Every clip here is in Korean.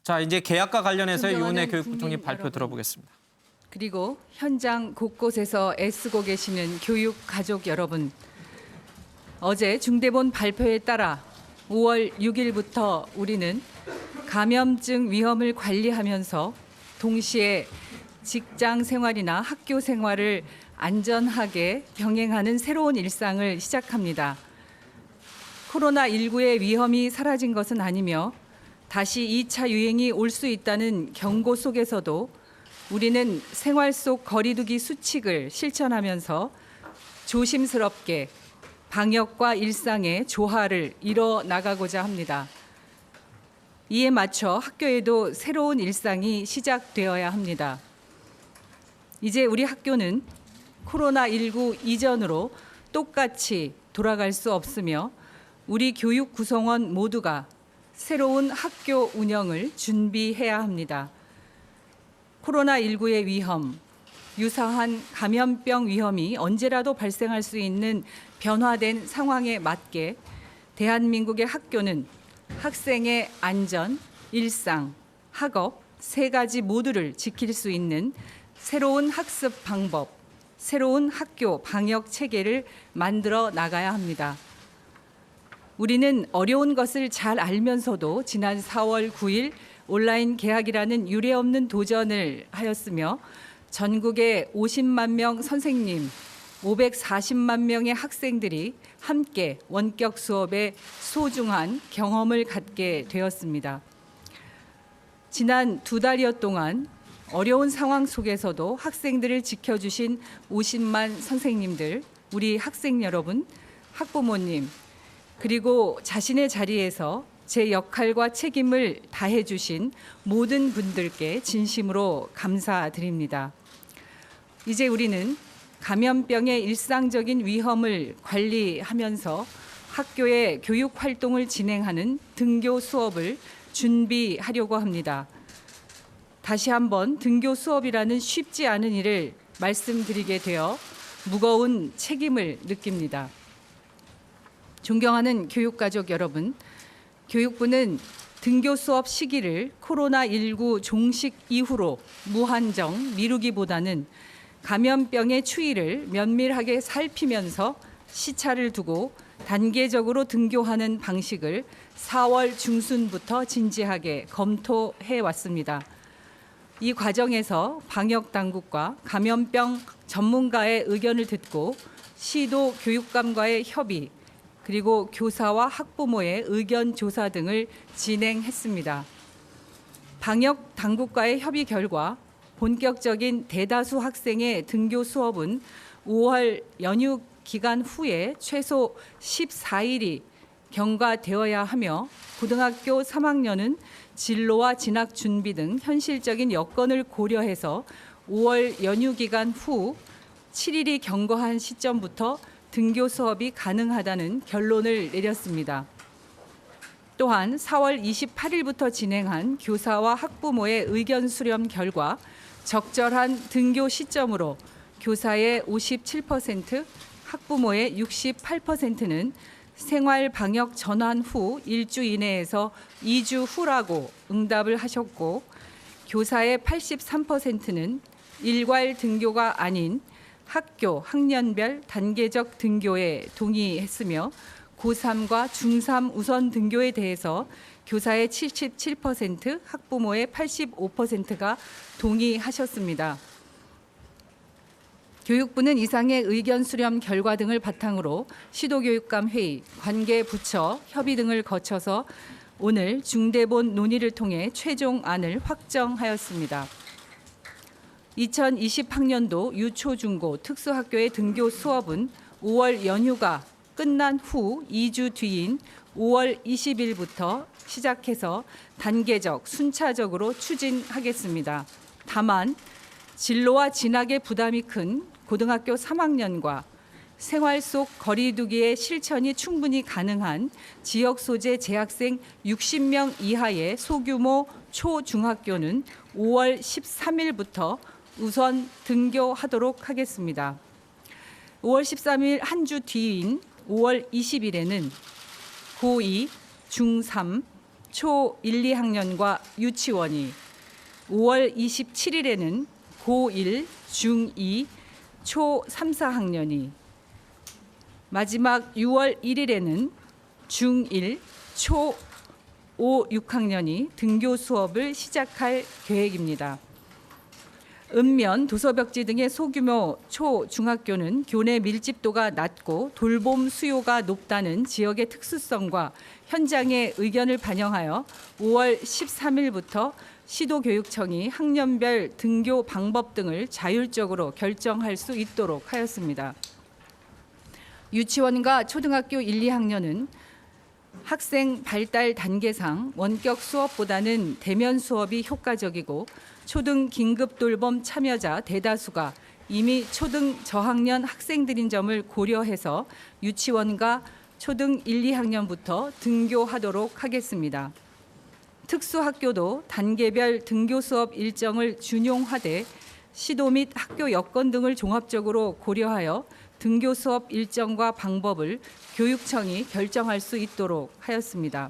자, 이제 계약과 관련해서 존경하는 유은혜 교육부총리 국민 발표 여러분. 들어보겠습니다. 그리고 현장 곳곳에서 애쓰고 계시는 교육 가족 여러분, 어제 중대본 발표에 따라 5월 6일부터 우리는 감염증 위험을 관리하면서 동시에 직장 생활이나 학교 생활을 안전하게 병행하는 새로운 일상을 시작합니다. 코로나19의 위험이 사라진 것은 아니며 다시 2차 유행이 올 수 있다는 경고 속에서도 우리는 생활 속 거리두기 수칙을 실천하면서 조심스럽게 방역과 일상의 조화를 이뤄 나가고자 합니다. 이에 맞춰 학교에도 새로운 일상이 시작되어야 합니다. 이제 우리 학교는 코로나19 이전으로 똑같이 돌아갈 수 없으며 우리 교육 구성원 모두가 새로운 학교 운영을 준비해야 합니다. 코로나19의 위험, 유사한 감염병 위험이 언제라도 발생할 수 있는 변화된 상황에 맞게 대한민국의 학교는 학생의 안전, 일상, 학업 세 가지 모두를 지킬 수 있는 새로운 학습 방법, 새로운 학교 방역 체계를 만들어 나가야 합니다. 우리는 어려운 것을 잘 알면서도 지난 4월 9일 온라인 개학이라는 유례없는 도전을 하였으며 전국의 50만 명 선생님, 540만 명의 학생들이 함께 원격 수업에 소중한 경험을 갖게 되었습니다. 지난 2달여 동안 어려운 상황 속에서도 학생들을 지켜주신 50만 선생님들, 우리 학생 여러분, 학부모님, 그리고 자신의 자리에서 제 역할과 책임을 다해 주신 모든 분들께 진심으로 감사드립니다. 이제 우리는 감염병의 일상적인 위험을 관리하면서 학교의 교육 활동을 진행하는 등교 수업을 준비하려고 합니다. 다시 한번 등교 수업이라는 쉽지 않은 일을 말씀드리게 되어 무거운 책임을 느낍니다. 존경하는 교육가족 여러분, 교육부는 등교 수업 시기를 코로나19 종식 이후로 무한정 미루기보다는 감염병의 추이를 면밀하게 살피면서 시차를 두고 단계적으로 등교하는 방식을 4월 중순부터 진지하게 검토해 왔습니다. 이 과정에서 방역당국과 감염병 전문가의 의견을 듣고 시도 교육감과의 협의, 그리고 교사와 학부모의 의견 조사 등을 진행했습니다. 방역 당국과의 협의 결과 본격적인 대다수 학생의 등교 수업은 5월 연휴 기간 후에 최소 14일이 경과되어야 하며 고등학교 3학년은 진로와 진학 준비 등 현실적인 여건을 고려해서 5월 연휴 기간 후 7일이 경과한 시점부터 등교 수업이 가능하다는 결론을 내렸습니다. 또한 4월 28일부터 진행한 교사와 학부모의 의견 수렴 결과 적절한 등교 시점으로 교사의 57%, 학부모의 68%는 생활 방역 전환 후 1주 이내에서 2주 후라고 응답을 하셨고 교사의 83%는 일괄 등교가 아닌 학교 학년별 단계적 등교에 동의했으며 고3과 중3 우선 등교에 대해서 교사의 77%, 학부모의 85%가 동의하셨습니다. 교육부는 이상의 의견 수렴 결과 등을 바탕으로 시도교육감 회의, 관계부처 협의 등을 거쳐서 오늘 중대본 논의를 통해 최종안을 확정하였습니다. 2020학년도 유초중고 특수학교의 등교 수업은 5월 연휴가 끝난 후 2주 뒤인 5월 20일부터 시작해서 단계적, 순차적으로 추진하겠습니다. 다만 진로와 진학의 부담이 큰 고등학교 3학년과 생활 속 거리두기의 실천이 충분히 가능한 지역 소재 재학생 60명 이하의 소규모 초중학교는 5월 13일부터 우선 등교하도록 하겠습니다. 5월 13일 한 주 뒤인 5월 20일에는 고2, 중3, 초 1, 2학년과 유치원이, 5월 27일에는 고1, 중2, 초 3, 4학년이, 마지막 6월 1일에는 중1, 초 5, 6학년이 등교 수업을 시작할 계획입니다. 읍면, 도서벽지 등의 소규모 초, 중학교는 교내 밀집도가 낮고 돌봄 수요가 높다는 지역의 특수성과 현장의 의견을 반영하여 5월 13일부터 시도교육청이 학년별 등교 방법 등을 자율적으로 결정할 수 있도록 하였습니다. 유치원과 초등학교 1, 2학년은 학생 발달 단계상 원격 수업보다는 대면 수업이 효과적이고 초등 긴급 돌봄 참여자 대다수가 이미 초등 저학년 학생들인 점을 고려해서 유치원과 초등 1, 2학년부터 등교하도록 하겠습니다. 특수학교도 단계별 등교 수업 일정을 준용하되 시도 및 학교 여건 등을 종합적으로 고려하여 등교 수업 일정과 방법을 교육청이 결정할 수 있도록 하였습니다.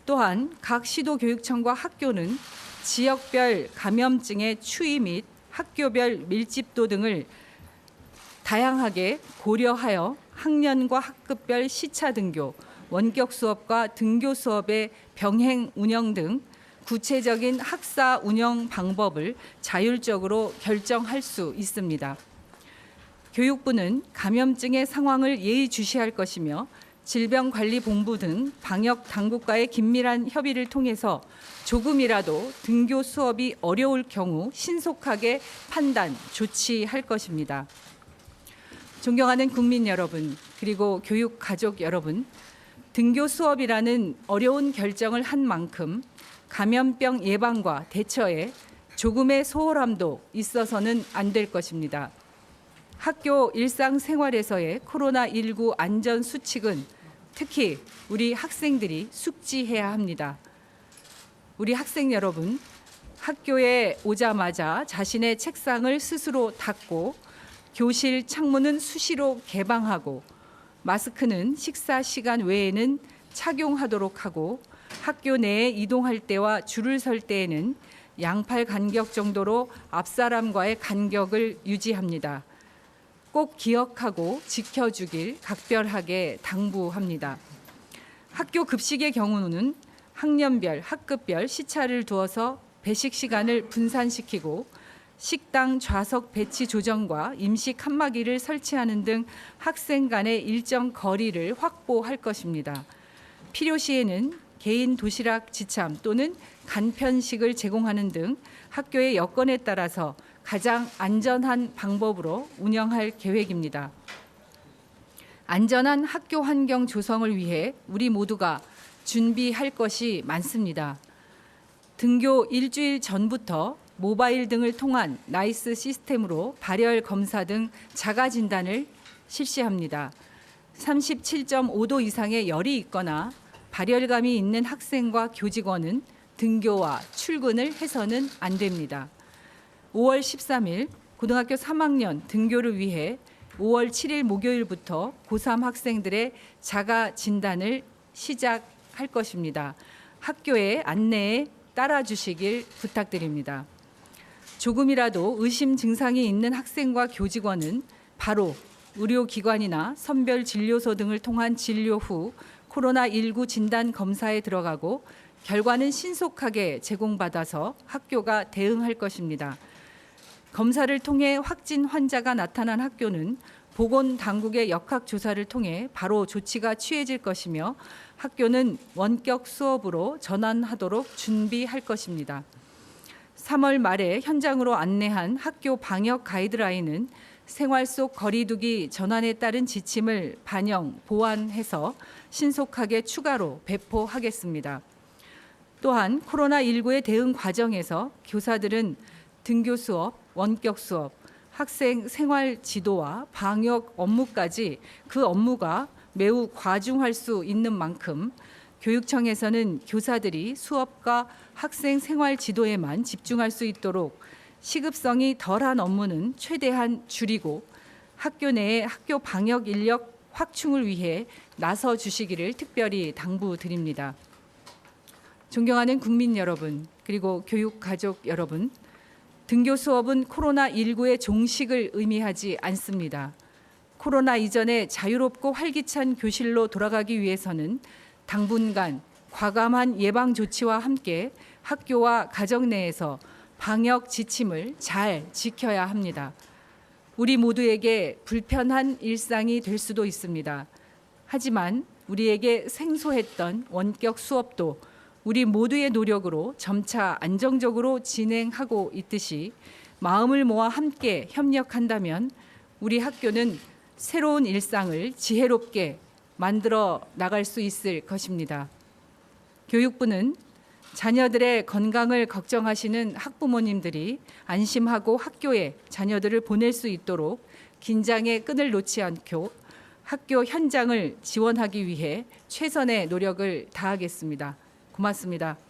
또한 각 시도교육청과 학교는 지역별 감염증의 추이 및 학교별 밀집도 등을 다양하게 고려하여 학년과 학급별 시차 등교, 원격 수업과 등교 수업의 병행 운영 등 구체적인 학사 운영 방법을 자율적으로 결정할 수 있습니다. 교육부는 감염증의 상황을 예의주시할 것이며 질병관리본부 등 방역 당국과의 긴밀한 협의를 통해서 조금이라도 등교 수업이 어려울 경우 신속하게 판단, 조치할 것입니다. 존경하는 국민 여러분, 그리고 교육 가족 여러분, 등교 수업이라는 어려운 결정을 한 만큼 감염병 예방과 대처에 조금의 소홀함도 있어서는 안 될 것입니다. 학교 일상생활에서의 코로나19 안전 수칙은 특히 우리 학생들이 숙지해야 합니다. 우리 학생 여러분, 학교에 오자마자 자신의 책상을 스스로 닫고 교실 창문은 수시로 개방하고 마스크는 식사 시간 외에는 착용하도록 하고 학교 내에 이동할 때와 줄을 설 때에는 양팔 간격 정도로 앞사람과의 간격을 유지합니다. 꼭 기억하고 지켜주길 각별하게 당부합니다. 학교 급식의 경우는 학년별, 학급별 시차를 두어서 배식 시간을 분산시키고 식당 좌석 배치 조정과 임시 칸막이를 설치하는 등 학생 간의 일정 거리를 확보할 것입니다. 필요시에는 개인 도시락 지참 또는 간편식을 제공하는 등 학교의 여건에 따라서 가장 안전한 방법으로 운영할 계획입니다. 안전한 학교 환경 조성을 위해 우리 모두가 준비할 것이 많습니다. 등교 일주일 전부터 모바일 등을 통한 나이스 시스템으로 발열 검사 등 자가 진단을 실시합니다. 37.5도 이상의 열이 있거나 발열감이 있는 학생과 교직원은 등교와 출근을 해서는 안 됩니다. 5월 13일 고등학교 3학년 등교를 위해 5월 7일 목요일부터 고3 학생들의 자가 진단을 시작할 것입니다. 학교의 안내에 따라 주시길 부탁드립니다. 조금이라도 의심 증상이 있는 학생과 교직원은 바로 의료기관이나 선별진료소 등을 통한 진료 후 코로나19 진단 검사에 들어가고 결과는 신속하게 제공받아서 학교가 대응할 것입니다. 검사를 통해 확진 환자가 나타난 학교는 보건당국의 역학조사를 통해 바로 조치가 취해질 것이며 학교는 원격 수업으로 전환하도록 준비할 것입니다. 3월 말에 현장으로 안내한 학교 방역 가이드라인은 생활 속 거리두기 전환에 따른 지침을 반영, 보완해서 신속하게 추가로 배포하겠습니다. 또한 코로나19의 대응 과정에서 교사들은 등교 수업, 원격 수업, 학생 생활 지도와 방역 업무까지 그 업무가 매우 과중할 수 있는 만큼 교육청에서는 교사들이 수업과 학생 생활 지도에만 집중할 수 있도록 시급성이 덜한 업무는 최대한 줄이고 학교 내에 학교 방역 인력 확충을 위해 나서 주시기를 특별히 당부드립니다. 존경하는 국민 여러분, 그리고 교육 가족 여러분, 등교 수업은 코로나19의 종식을 의미하지 않습니다. 코로나 이전에 자유롭고 활기찬 교실로 돌아가기 위해서는 당분간 과감한 예방 조치와 함께 학교와 가정 내에서 방역 지침을 잘 지켜야 합니다. 우리 모두에게 불편한 일상이 될 수도 있습니다. 하지만 우리에게 생소했던 원격 수업도 우리 모두의 노력으로 점차 안정적으로 진행하고 있듯이 마음을 모아 함께 협력한다면 우리 학교는 새로운 일상을 지혜롭게 만들어 나갈 수 있을 것입니다. 교육부는 자녀들의 건강을 걱정하시는 학부모님들이 안심하고 학교에 자녀들을 보낼 수 있도록 긴장의 끈을 놓지 않고 학교 현장을 지원하기 위해 최선의 노력을 다하겠습니다. 고맙습니다.